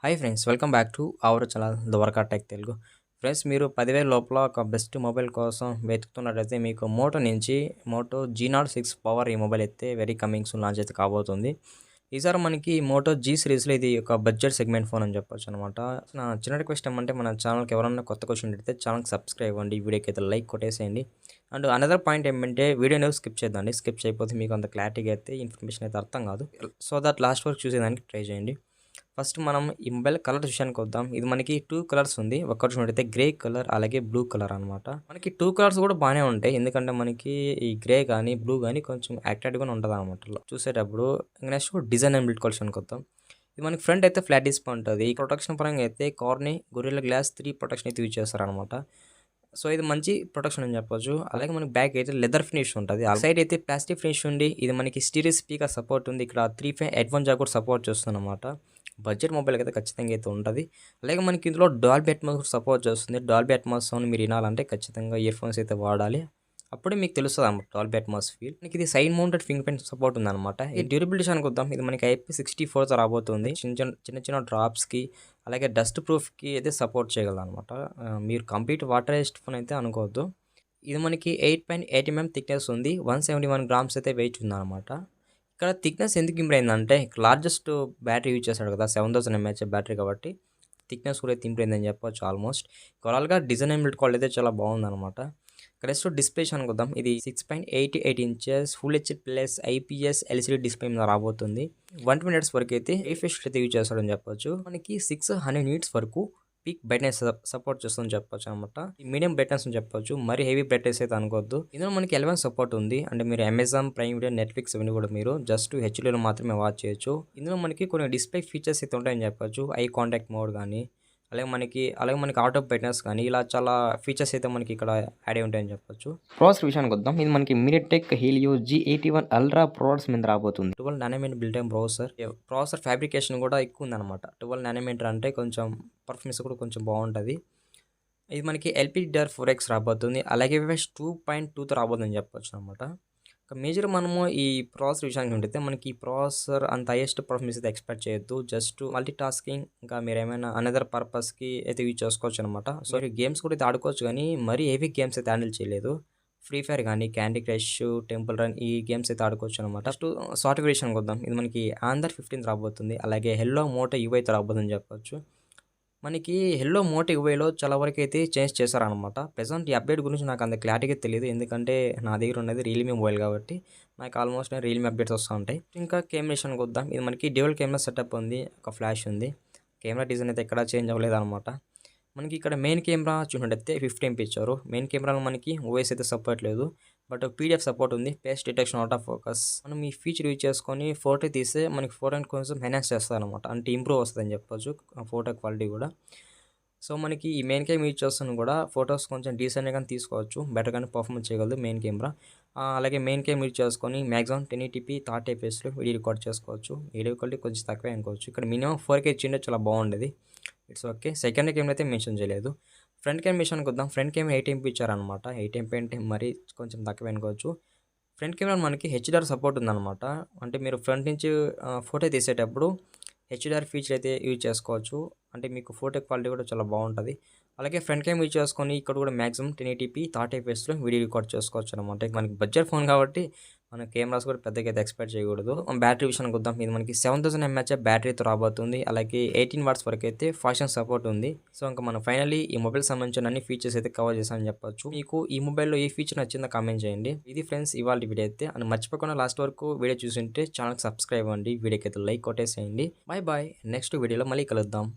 Hi friends, welcome back to our channel Dwaraka Tech Telugu. Friends, మీరు 10,000 లోపల ఒక బెస్ట్ మొబైల్ కోసం వెతుకుతున్నట్లయితే మీకు మోటో నుంచి మోటో G06 పవర్ ఈ మొబైల్ అయితే వెరీ కమింగ్ సూన్ లాంచ్ అయితే కాబోతుంది. ఈసారి మనకి మోటో జీ సిరీస్లో ఇది ఒక బడ్జెట్ సెగ్మెంట్ ఫోన్ అని చెప్పొచ్చు అనమాట. నా చిన్న రిక్వెస్ట్ ఏమంటే మన ఛానల్కి ఎవరన్నా కొత్త క్వశ్చన్ అడిగితే ఛానల్కి సబ్స్క్రైబ్ అవ్వండి, వీడియోకి అయితే లైక్ కొట్టేసేయండి. అండ్ అనదర్ పాయింట్ ఏమంటే వీడియోని స్కిప్ చేద్దండి. స్కిప్ చేయకపోతే మీకు అంత క్లారిటీగా అయితే ఇన్ఫర్మేషన్ అయితే అర్థం కాదు. సో దట్ లాస్ట్ వరకు చూసేదానికి ట్రై చేయండి. ఫస్ట్ మనం ఈ మొబైల్ కలర్ విషయానికి వద్దాం. ఇది మనకి 2 కలర్స్ ఉంది. ఒకటి చూడైతే గ్రే కలర్ అలాగే బ్లూ కలర్ అనమాట. మనకి 2 కలర్స్ కూడా బాగానే ఉంటాయి. ఎందుకంటే మనకి ఈ గ్రే కానీ బ్లూ కానీ కొంచెం అట్రాక్టివ్‌గానే ఉంటదనమాట చూసేటప్పుడు. నెక్స్ట్ డిజైన్ అండ్ బిల్డ్ క్వాలిటీకి వద్దాం. ఇది మనకి ఫ్రంట్ అయితే ఫ్లాట్ డిస్ప్లే ఉంటది. ప్రొటెక్షన్ పరంగా అయితే కార్ని గొరిల్లా గ్లాస్ 3 ప్రొటెక్షన్ అయితే యూజ్ చేస్తారనమాట. సో ఇది మంచి ప్రొటెక్షన్ అని చెప్పొచ్చు. అలాగే మనకి బ్యాక్ అయితే లెదర్ ఫినిష్ ఉంటది. ఆ సైడ్ అయితే ప్లాస్టిక్ ఫినిష్ ఉండి ఇది మనకి స్టీరియో స్పీకర్ సపోర్ట్ ఉంది. ఇక్కడ 3.5 హెడ్‌ఫోన్ జాక్ కూడా సపోర్ట్ చేస్తుందన్నమాట. బడ్జెట్ మొబైల్‌కి అయితే ఖచ్చితంగా అయితే ఉంటది. అలాగే మనకి ఇందులో డాల్బీ అట్మాస్ కూడా సపోర్ట్ చేస్తుంది. డాల్బీ అట్మాస్ సౌండ్ మీరు వినాలంటే ఖచ్చితంగా ఇయర్ ఫోన్స్ అయితే వాడాలి. అప్పుడే మీకు తెలుస్తదన్నమాట డాల్బీ అట్మాస్ ఫీల్. మనకి ఇది side mounted finger print support ఉందన్నమాట. ఈ డ్యూరబిలిటీ విషయానికి వద్దాం. ఇది మనకి IP64తో రాబోతుంది. చిన్న డ్రాప్స్‌కి అలాగే డస్ట్ ప్రూఫ్‌కి అయితే సపోర్ట్ చేయగలదనమాట. మీరు కంప్లీట్ వాటర్ రెసిస్ట్ ఫోన్ అయితే అనుకోవద్దు. ఇది మనకి 8.8 mm థిక్‌నెస్ ఉంది. 171 గ్రామ్స్ అయితే వెయిట్ ఉందనమాట. ఇక్కడ థిక్‌నెస్ ఎందుకు ఇంప్రూవ్ అయిందంటే లార్జెస్ట్ బ్యాటరీ యూజ్ చేశాడు కదా! 7000 mAh బ్యాటరీ కాబట్టి థిక్‌నెస్ కూడా అయితే ఇంప్రూవ్ అయిందని చెప్పొచ్చు ఆల్మోస్ట్. ఓవరాల్‌గా డిజైన్ అండ్ బిల్డ్ క్వాలిటీ అయితే చాలా బాగుందనమాట. నెక్స్ట్ డిస్ప్లే విషయానికి వద్దాం. ఇది 6.88 inches full HD plus IPS LCD display మీద రాబోతుంది. 120 హెర్ట్జ్ వరకు అయితే రిఫ్రెష్ అయితే యూజ్ చేస్తాడని చెప్పొచ్చు. మనకి 600 నిట్స్ వరకు పీక్ బ్రైట్‌నెస్ సపోర్ట్ చేస్తుందని చెప్పొచ్చు అనమాట. మీడియం బ్రైట్‌నెస్ అని చెప్పొచ్చు. మరి హెవీ బ్రైట్‌నెస్ అయితే అనుకోవద్దు. ఇందులో మనకి 11 సపోర్ట్ ఉంది. అంటే మీరు అమెజాన్ ప్రైమ్ వీడియో, నెట్‌ఫ్లిక్స్ ఇవన్నీ కూడా మీరు జస్ట్ హెచ్‌డీలో మాత్రమే వాచ్ చేయొచ్చు. ఇందులో మనకి కొన్ని డిస్ప్లే ఫీచర్స్ అయితే ఉంటాయని చెప్పొచ్చు. ఐ కాంటాక్ట్ మోడ్ గానీ అలాగే మనకి ఆటో బ్రైట్‌నెస్ కానీ ఇలా చాలా ఫీచర్స్ అయితే మనకి ఇక్కడ యాడ్ అయి ఉంటాయని చెప్పొచ్చు. ప్రాసెసర్ విషయానికి వద్దాం. ఇది మనకి MediaTek Helio G81 ultra processor మీద రాబోతుంది. 12 nanometre built in processor. Processor fabrication కూడా ఎక్కువ ఉందన్నమాట. 12 నానోమీటర్ అంటే కొంచెం పర్ఫార్మెన్స్ కూడా కొంచెం బాగుంటుంది. ఇది మనకి LPDDR4X రాబోతుంది. అలాగే వివెస్ 2.2తో రాబోతుందని చెప్పొచ్చు అనమాట. మేజర్ మనము ఈ ప్రాసెసర్ విషయానికి ఉంటే మనకి ఈ ప్రాసెసర్ అంత హైయెస్ట్ పర్ఫార్మెన్స్ అయితే ఎక్స్పెక్ట్ చేయొద్దు. జస్ట్ మల్టీ టాస్కింగ్ ఇంకా మీరు ఏమైనా అనదర్ పర్పస్కి అయితే యూజ్ చేసుకోవచ్చు అనమాట. సో గేమ్స్ కూడా అయితే ఆడుకోవచ్చు కానీ మరీ హెవీ గేమ్స్ అయితే హ్యాండిల్ చేయలేదు. ఫ్రీ ఫైర్ కానీ క్యాండీ క్రష్, టెంపుల్ రన్ ఈ గేమ్స్ అయితే ఆడుకోవచ్చు అనమాట. నెక్స్ట్ సాఫ్ట్వేర్ విషయానికి వద్దాం. ఇది మనకి ఆంధ్ర 15 రాబోతుంది. అలాగే హెల్లో మోటో UI అయితే రాబోతుందని చెప్పొచ్చు. మనకి హెల్లో మోటో UIలో చాలా వరకు అయితే చేంజ్ చేశారనమాట. ప్రెజెంట్ ఈ అప్డేట్ గురించి నాకు అంత క్లారిటీగా తెలియదు. ఎందుకంటే నా దగ్గర ఉన్నది రియల్మీ మొబైల్ కాబట్టి నాకు ఆల్మోస్ట్ రియల్మీ అప్డేట్స్ వస్తూ ఉంటాయి. ఇంకా కెమెరా విషయానికి వద్దాం. ఇది మనకి డ్యూయల్ కెమెరా సెటప్ ఉంది. ఒక ఫ్లాష్ ఉంది. కెమెరా డిజైన్ అయితే ఎక్కడా చేంజ్ అవ్వలేదు అనమాట. మనకి ఇక్కడ మెయిన్ కెమెరా చూసినట్టయితే 50 MP ఇచ్చారు. మెయిన్ కెమెరాలో మనకి ఓఎస్ అయితే సపోర్ట్ లేదు. బట్ PDF సపోర్ట్ ఉంది. Face detection, out of focus. మనం ఈ ఫీచర్ యూజ్ చేసుకొని ఫోటో తీస్తే మనకి ఫోటోని కొంచెం ఎన్హాన్స్ చేస్తారనమాట. అంటే ఇంప్రూవ్ వస్తుందని చెప్పొచ్చు ఫోటో క్వాలిటీ కూడా. సో మనకి ఈ మెయిన్ కెమెరా యూజ్ చేస్తున్న కూడా ఫొటోస్ కొంచెం డీసెంట్‌గానే తీసుకోవచ్చు. బెటర్‌గానే పర్ఫార్మెన్స్ చేయగలదు మెయిన్ కెమెరా. అలాగే మెయిన్ కెమెరా యూజ్ చేసుకొని మాక్సిమం 1080p 30 fpsలో వీడియో రికార్డ్ చేసుకోవచ్చు. వీడియో క్వాలిటీ కొంచెం తక్కువే అనుకోవచ్చు. ఇక్కడ మినిమం 4K ఇచ్చింటే చాలా బాగుండేది. It's okay. సెకండ్ కెమెరా అయితే మెన్షన్ చేయలేదు. ఫ్రంట్ కెమెరా విషయానికి వద్దాం. ఫ్రంట్ కెమెరా 8 MP ఇచ్చారనమాట. 8 MP అంటే మరీ కొంచెం తక్కువే అనుకోవచ్చు. ఫ్రంట్ కెమెరా మనకి HDR సపోర్ట్ ఉందనమాట. అంటే మీరు ఫ్రంట్ నుంచి ఫోటో తీసేటప్పుడు HDR ఫీచర్ అయితే యూజ్ చేసుకోవచ్చు. అంటే మీకు ఫోటో క్వాలిటీ కూడా చాలా బాగుంటుంది. అలాగే ఫ్రంట్ కెమెరా యూజ్ చేసుకొని ఇక్కడ కూడా మాక్సిమం 1080p 30 fpsలో వీడియో రికార్డ్ చేసుకోవచ్చు అనమాట. మనకి బడ్జెట్ ఫోన్ కాబట్టి మన కెమెరాస్ కూడా పెద్దగా అయితే ఎక్స్పెక్ట్ చేయకూడదు. బ్యాటరీ విషయానికి వద్దాం. ఇది మనకి 7000 mAh బ్యాటరీతో రాబోతుంది. అలాగే 18 వాట్స్ వరకు అయితే ఫాస్ట్ ఛార్జింగ్ సపోర్ట్ ఉంది. సో ఇంకా మనం ఫైనల్లీ ఈ మొబైల్ సంబంధించిన అన్ని ఫీచర్స్ అయితే కవర్ చేసామని చెప్పొచ్చు. మీకు ఈ మొబైల్లో ఏ ఫీచర్ నచ్చిందో కామెంట్ చేయండి. ఇది ఫ్రెండ్స్ ఇవాళ వీడియో అయితే. అండ్ మర్చిపోకుండా లాస్ట్ వరకు వీడియో చూసింటే ఛానల్కి సబ్స్క్రైబ్ అవ్వండి. వీడియోకి అయితే లైక్ కొట్టేసేయండి. Bye bye. నెక్స్ట్ వీడియోలో మళ్ళీ కలుద్దాం.